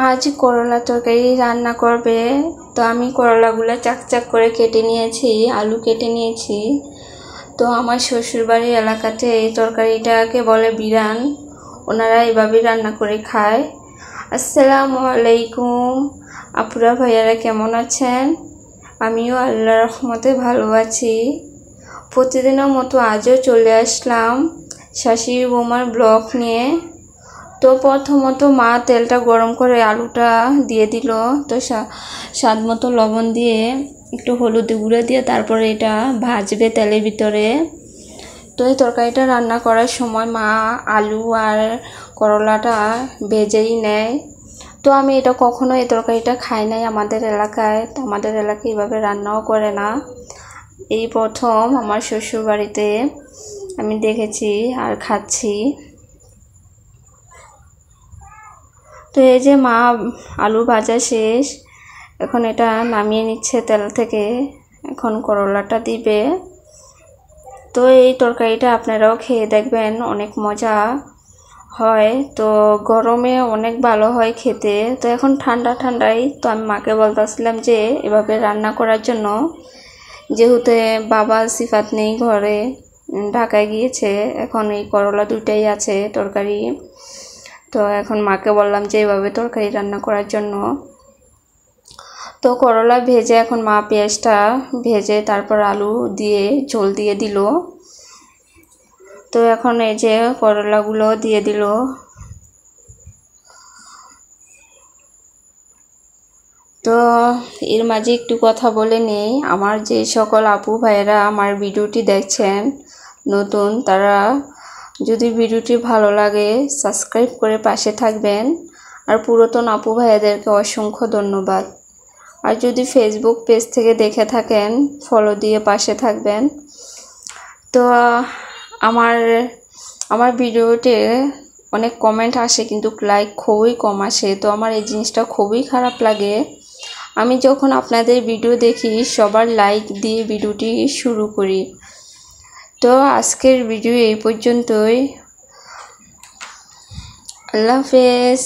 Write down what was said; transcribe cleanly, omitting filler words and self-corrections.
আজ করলা তরকারি রান্না করবে। তো আমি করলাগুলো চাকচাক করে কেটে নিয়েছি, আলু কেটে নিয়েছি। তো আমার শ্বশুরবাড়ির এলাকাতে এই তরকারিটাকে বলে বিরান, ওনারা এভাবেই রান্না করে খায়। আসসালামু আলাইকুম আপুরা ভাইয়ারা, কেমন আছেন? আমিও আল্লাহর রহমতে ভালো আছি। প্রতিদিনের মতো আজও চলে আসলাম শাশুড়ি বৌমার ব্লগ নিয়ে। তো প্রথমত মা তেলটা গরম করে আলুটা দিয়ে দিল। তো স্বাদ মতো লবণ দিয়ে একটু হলুদ গুঁড়ো দিয়ে তারপরে এটা ভাজবে তেলের ভিতরে। তো এই তরকারিটা রান্না করার সময় মা আলু আর করলাটা ভেজেই নেয়। তো আমি এটা কখনো এই তরকারিটা খাই নাই আমাদের এলাকায়। তো আমাদের এলাকায় এইভাবে রান্নাও করে না, এই প্রথম আমার শ্বশুর বাড়িতে আমি দেখেছি আর খাচ্ছি। তো এই যে মা আলু ভাজা শেষ, এখন এটা নামিয়ে নিচ্ছে তেল থেকে, এখন করলাটা দিবে। তো এই তরকারিটা আপনারাও খেয়ে দেখবেন, অনেক মজা হয়। তো গরমে অনেক ভালো হয় খেতে। তো এখন ঠান্ডা ঠান্ডাই, তো আমি মাকে বলতেছিলাম যে এভাবে রান্না করার জন্য, যেহেতু বাবা সিফাত নেই ঘরে, ঢাকায় গিয়েছে, এখন এই করলা দুইটাই আছে তরকারি। তো এখন মাকে বললাম যে এভাবে তরকারি রান্না করার জন্য। তো করলা ভেজে এখন মা পেঁয়াজটা ভেজে তারপর আলু দিয়ে ঝোল দিয়ে দিল। তো এখন এই যে করলাগুলো দিয়ে দিল। তো এর মাঝে একটু কথা বলে নেই, আমার যে সকল আপু ভাইয়েরা আমার ভিডিওটি দেখছেন নতুন, তারা যদি ভিডিওটি ভালো লাগে সাবস্ক্রাইব করে পাশে থাকবেন। আর পুরাতন আপু ভাইয়াদেরকে অসংখ্য ধন্যবাদ। আর যদি ফেসবুক পেজ থেকে দেখে থাকেন ফলো দিয়ে পাশে থাকবেন। তো আমার ভিডিওতে অনেক কমেন্ট আসে কিন্তু লাইক খুবই কম আসে। তো আমার এই জিনিসটা খুবই খারাপ লাগে। আমি যখন আপনাদের ভিডিও দেখি সবার লাইক দিয়ে ভিডিওটি শুরু করি। তো আজকের ভিডিও এই পর্যন্তই। আল্লাহ হাফেজ।